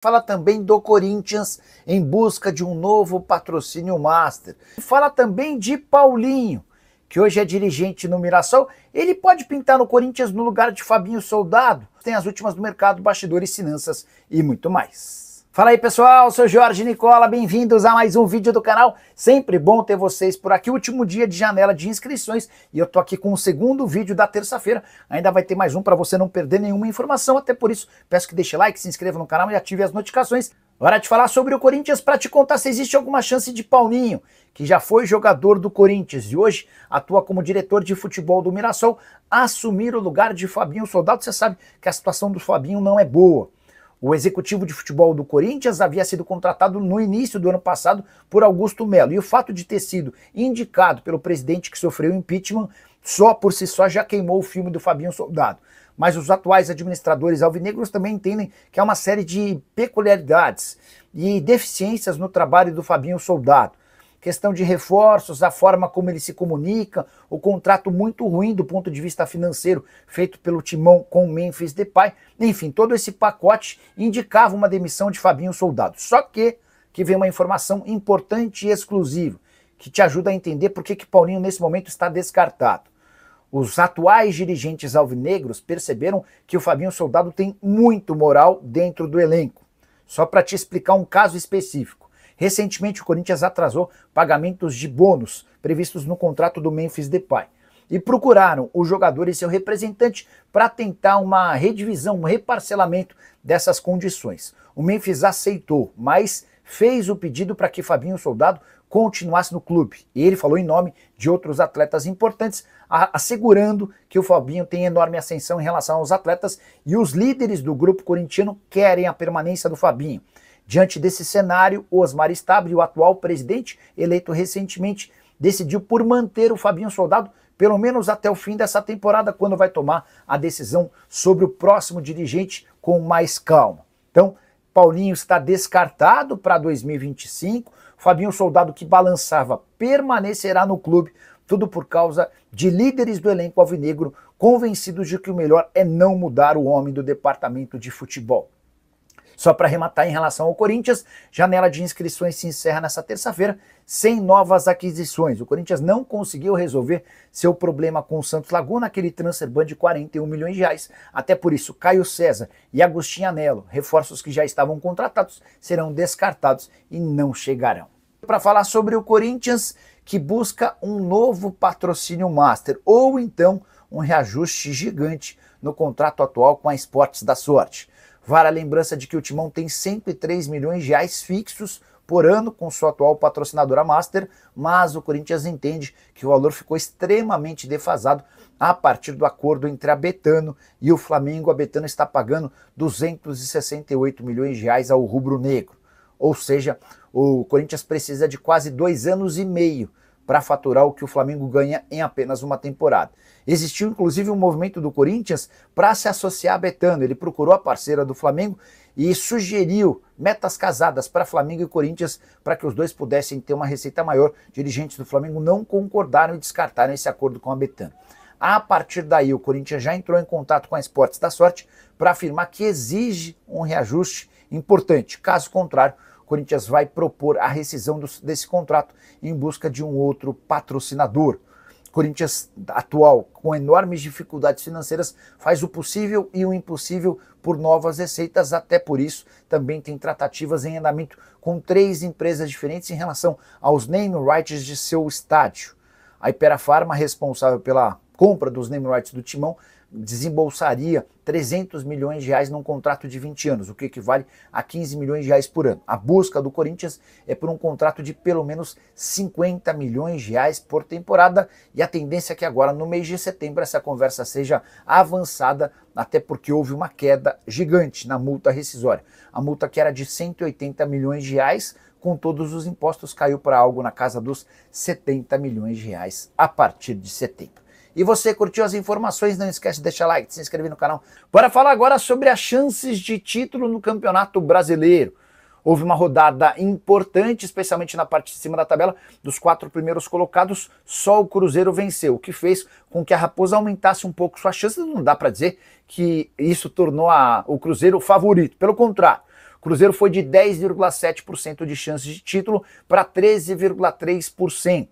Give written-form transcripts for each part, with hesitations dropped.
Fala também do Corinthians em busca de um novo patrocínio master. Fala também de Paulinho, que hoje é dirigente no Mirassol. Ele pode pintar no Corinthians no lugar de Fabinho Soldado. Tem as últimas do mercado, bastidores, finanças e muito mais. Fala aí pessoal, sou Jorge Nicola, bem-vindos a mais um vídeo do canal. Sempre bom ter vocês por aqui, último dia de janela de inscrições e eu tô aqui com o segundo vídeo da terça-feira. Ainda vai ter mais um para você não perder nenhuma informação, até por isso peço que deixe like, se inscreva no canal e ative as notificações. Hora de falar sobre o Corinthians para te contar se existe alguma chance de Paulinho, que já foi jogador do Corinthians e hoje atua como diretor de futebol do Mirassol, assumir o lugar de Fabinho Soldado. Você sabe que a situação do Fabinho não é boa. O executivo de futebol do Corinthians havia sido contratado no início do ano passado por Augusto Melo. E o fato de ter sido indicado pelo presidente que sofreu impeachment, só por si só já queimou o filme do Fabinho Soldado. Mas os atuais administradores alvinegros também entendem que há uma série de peculiaridades e deficiências no trabalho do Fabinho Soldado. Questão de reforços, a forma como ele se comunica, o contrato muito ruim do ponto de vista financeiro feito pelo Timão com o Memphis Depay, enfim, todo esse pacote indicava uma demissão de Fabinho Soldado. Só que vem uma informação importante e exclusiva, que te ajuda a entender por que Paulinho nesse momento está descartado. Os atuais dirigentes alvinegros perceberam que o Fabinho Soldado tem muito moral dentro do elenco. Só para te explicar um caso específico. Recentemente o Corinthians atrasou pagamentos de bônus previstos no contrato do Memphis Depay e procuraram o jogador e seu representante para tentar uma redivisão, um reparcelamento dessas condições. O Memphis aceitou, mas fez o pedido para que Fabinho Soldado continuasse no clube. E ele falou em nome de outros atletas importantes, assegurando que o Fabinho tem enorme ascensão em relação aos atletas e os líderes do grupo corintiano querem a permanência do Fabinho. Diante desse cenário, o Osmar Stabile, o atual presidente, eleito recentemente, decidiu por manter o Fabinho Soldado pelo menos até o fim dessa temporada, quando vai tomar a decisão sobre o próximo dirigente com mais calma. Então, Paulinho está descartado para 2025, Fabinho Soldado, que balançava, permanecerá no clube, tudo por causa de líderes do elenco alvinegro convencidos de que o melhor é não mudar o homem do departamento de futebol. Só para arrematar em relação ao Corinthians, janela de inscrições se encerra nessa terça-feira sem novas aquisições. O Corinthians não conseguiu resolver seu problema com o Santos Laguna, aquele transfer ban de 41 milhões de reais. Até por isso, Caio César e Agostinho Anello, reforços que já estavam contratados, serão descartados e não chegarão. Para falar sobre o Corinthians, que busca um novo patrocínio master, ou então um reajuste gigante no contrato atual com a Esportes da Sorte. Vale a lembrança de que o Timão tem 103 milhões de reais fixos por ano com sua atual patrocinadora Master, mas o Corinthians entende que o valor ficou extremamente defasado a partir do acordo entre a Betano e o Flamengo. A Betano está pagando 268 milhões de reais ao rubro-negro. Ou seja, o Corinthians precisa de quase 2 anos e meio para faturar o que o Flamengo ganha em apenas uma temporada. Existiu inclusive um movimento do Corinthians para se associar à Betano. Ele procurou a parceira do Flamengo e sugeriu metas casadas para Flamengo e Corinthians para que os dois pudessem ter uma receita maior. Dirigentes do Flamengo não concordaram e descartaram esse acordo com a Betano. A partir daí, o Corinthians já entrou em contato com a Esportes da Sorte para afirmar que exige um reajuste importante. Caso contrário, o Corinthians vai propor a rescisão desse contrato em busca de um outro patrocinador. O Corinthians atual, com enormes dificuldades financeiras, faz o possível e o impossível por novas receitas. Até por isso, também tem tratativas em andamento com 3 empresas diferentes em relação aos name rights de seu estádio. A Hypera Pharma, responsável pela compra dos name rights do Timão, desembolsaria 300 milhões de reais num contrato de 20 anos, o que equivale a 15 milhões de reais por ano. A busca do Corinthians é por um contrato de pelo menos 50 milhões de reais por temporada e a tendência é que agora no mês de setembro essa conversa seja avançada, até porque houve uma queda gigante na multa rescisória. A multa que era de 180 milhões de reais, com todos os impostos, caiu para algo na casa dos 70 milhões de reais a partir de setembro. E você curtiu as informações? Não esquece de deixar like, de se inscrever no canal. Bora falar agora sobre as chances de título no Campeonato Brasileiro. Houve uma rodada importante, especialmente na parte de cima da tabela. Dos 4 primeiros colocados, só o Cruzeiro venceu, o que fez com que a Raposa aumentasse um pouco suas chances. Não dá para dizer que isso tornou o Cruzeiro favorito. Pelo contrário, Cruzeiro foi de 10,7% de chances de título para 13,3%.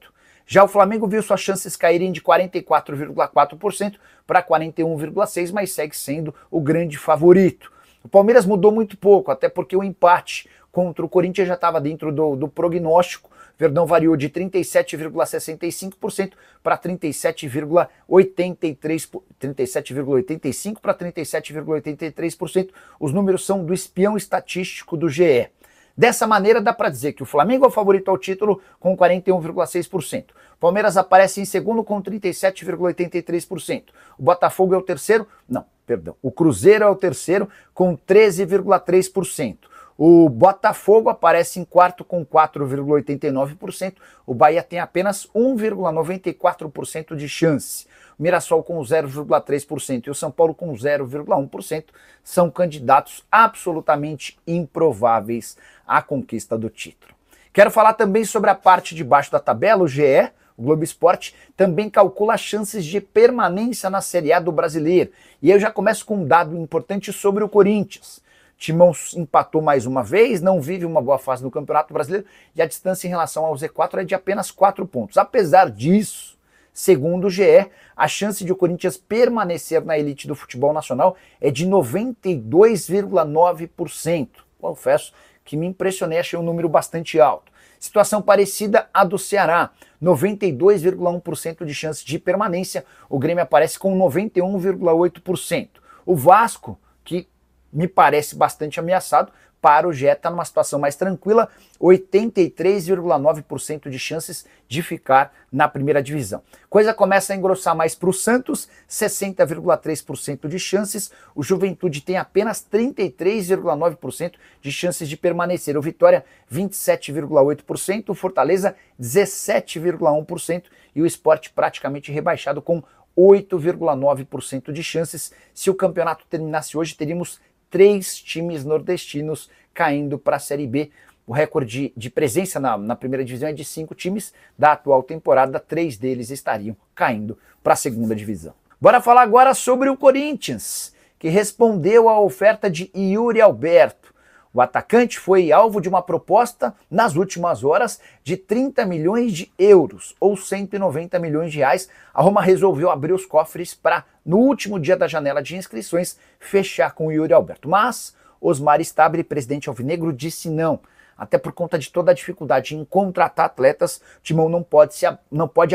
Já o Flamengo viu suas chances caírem de 44,4% para 41,6%, mas segue sendo o grande favorito. O Palmeiras mudou muito pouco, até porque o empate contra o Corinthians já estava dentro do prognóstico. Verdão variou de 37,65% para 37,85% para 37,83%. Os números são do espião estatístico do GE. Dessa maneira, dá para dizer que o Flamengo é o favorito ao título com 41,6%. O Palmeiras aparece em segundo com 37,83%. O Botafogo é o terceiro? Não, perdão. O Cruzeiro é o terceiro com 13,3%. O Botafogo aparece em quarto com 4,89%. O Bahia tem apenas 1,94% de chance. O Mirassol com 0,3% e o São Paulo com 0,1% são candidatos absolutamente improváveis à conquista do título. Quero falar também sobre a parte de baixo da tabela. O GE, o Globo Esporte, também calcula as chances de permanência na Série A do Brasileiro. E eu já começo com um dado importante sobre o Corinthians. Timão empatou mais uma vez, não vive uma boa fase no Campeonato Brasileiro e a distância em relação ao Z4 é de apenas 4 pontos. Apesar disso, segundo o GE, a chance de o Corinthians permanecer na elite do futebol nacional é de 92,9%. Confesso que me impressionei, achei um número bastante alto. Situação parecida à do Ceará, 92,1% de chance de permanência, o Grêmio aparece com 91,8%. O Vasco, que me parece bastante ameaçado, para o GE está numa situação mais tranquila, 83,9% de chances de ficar na primeira divisão. Coisa começa a engrossar mais para o Santos, 60,3% de chances, o Juventude tem apenas 33,9% de chances de permanecer, o Vitória 27,8%, o Fortaleza 17,1% e o Sport praticamente rebaixado com 8,9% de chances. Se o campeonato terminasse hoje, teríamos 3 times nordestinos caindo para a Série B. O recorde de presença na primeira divisão é de 5 times. Da atual temporada, 3 deles estariam caindo para a segunda divisão. Bora falar agora sobre o Corinthians, que respondeu à oferta de Yuri Alberto. O atacante foi alvo de uma proposta nas últimas horas de 30 milhões de euros, ou 190 milhões de reais. A Roma resolveu abrir os cofres para, no último dia da janela de inscrições, fechar com o Yuri Alberto. Mas Osmar Stabile, presidente alvinegro, disse não. Até por conta de toda a dificuldade em contratar atletas, o Timão não pode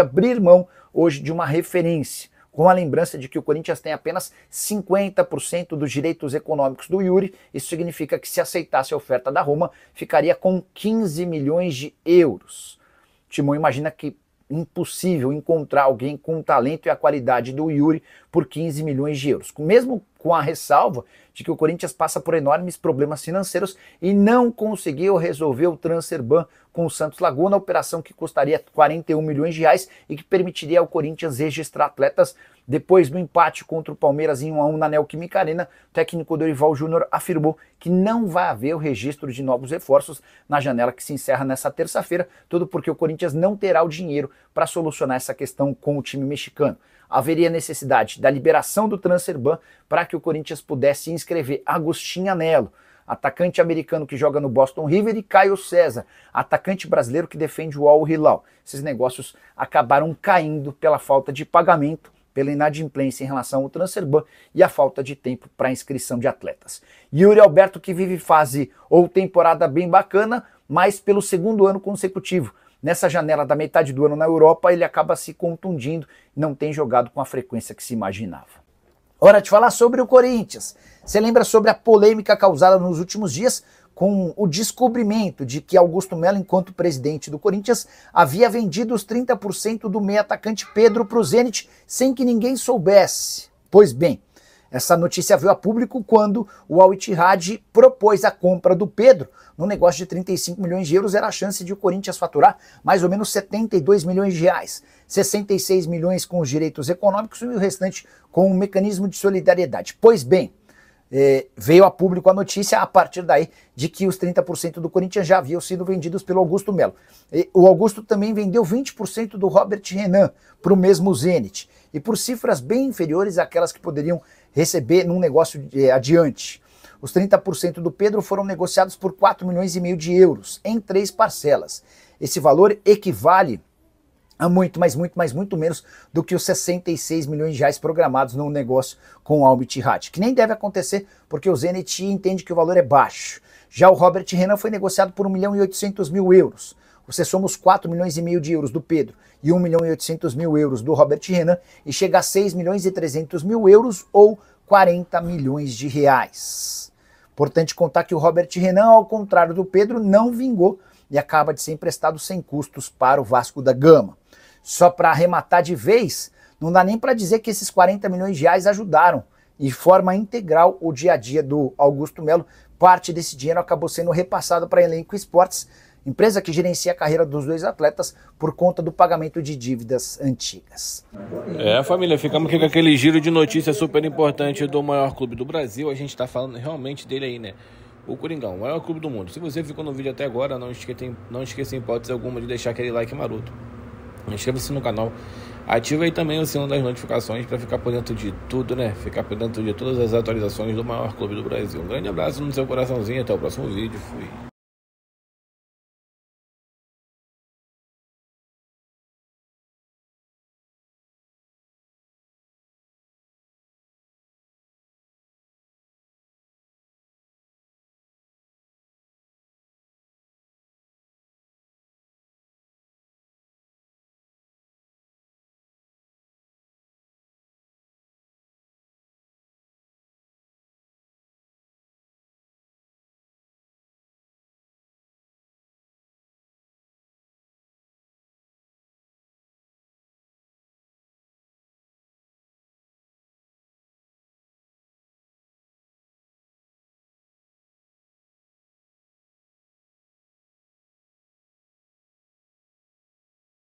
abrir mão hoje de uma referência. Com a lembrança de que o Corinthians tem apenas 50% dos direitos econômicos do Yuri, isso significa que se aceitasse a oferta da Roma, ficaria com 15 milhões de euros. O Timão imagina que é impossível encontrar alguém com o talento e a qualidade do Yuri por 15 milhões de euros. Mesmo com a ressalva de que o Corinthians passa por enormes problemas financeiros e não conseguiu resolver o transfer ban com o Santos Laguna, operação que custaria 41 milhões de reais e que permitiria ao Corinthians registrar atletas. Depois do empate contra o Palmeiras em 1-1 na Neoquímica Arena, o técnico Dorival Júnior afirmou que não vai haver o registro de novos reforços na janela que se encerra nessa terça-feira, tudo porque o Corinthians não terá o dinheiro para solucionar essa questão com o time mexicano. Haveria necessidade da liberação do transfer ban para que o Corinthians pudesse inscrever Agostinho Anello, atacante americano que joga no Boston River, e Caio César, atacante brasileiro que defende o Al Hilal. Esses negócios acabaram caindo pela falta de pagamento, pela inadimplência em relação ao transfer ban e a falta de tempo para inscrição de atletas. Yuri Alberto, que vive fase ou temporada bem bacana, mas pelo segundo ano consecutivo. Nessa janela da metade do ano na Europa, ele acaba se contundindo e não tem jogado com a frequência que se imaginava. Hora de falar sobre o Corinthians. Você lembra sobre a polêmica causada nos últimos dias com o descobrimento de que Augusto Melo, enquanto presidente do Corinthians, havia vendido os 30% do meio atacante Pedro para o Zenit sem que ninguém soubesse? Pois bem, essa notícia veio a público quando o Al Ittihad propôs a compra do Pedro. No negócio de 35 milhões de euros era a chance de o Corinthians faturar mais ou menos 72 milhões de reais. 66 milhões com os direitos econômicos e o restante com o mecanismo de solidariedade. Pois bem, veio a público a notícia a partir daí de que os 30% do Corinthians já haviam sido vendidos pelo Augusto Melo. O Augusto também vendeu 20% do Robert Renan para o mesmo Zenit, e por cifras bem inferiores àquelas que poderiam receber num negócio adiante. Os 30% do Pedro foram negociados por 4,5 milhões de euros, em 3 parcelas. Esse valor equivale a muito menos do que os 66 milhões de reais programados no negócio com o Al Ittihad, que nem deve acontecer porque o Zenit entende que o valor é baixo. Já o Robert Renan foi negociado por 1.800.000 euros. Você soma os 4,5 milhões de euros do Pedro e 1.800.000 euros do Robert Renan e chega a 6.300.000 euros ou 40 milhões de reais. Importante contar que o Robert Renan, ao contrário do Pedro, não vingou e acaba de ser emprestado sem custos para o Vasco da Gama. Só para arrematar de vez, não dá nem para dizer que esses 40 milhões de reais ajudaram de forma integral o dia a dia do Augusto Melo. Parte desse dinheiro acabou sendo repassado para a Elenco Esportes, empresa que gerencia a carreira dos dois atletas por conta do pagamento de dívidas antigas. Família, ficamos aqui com aquele giro de notícias super importante do maior clube do Brasil. A gente está falando realmente dele aí, né? O Coringão, o maior clube do mundo. Se você ficou no vídeo até agora, não esqueça em hipótese alguma de deixar aquele like maroto. Inscreva-se no canal, ativa aí também o sino das notificações para ficar por dentro de tudo, né? Ficar por dentro de todas as atualizações do maior clube do Brasil. Um grande abraço no seu coraçãozinho, até o próximo vídeo. Fui.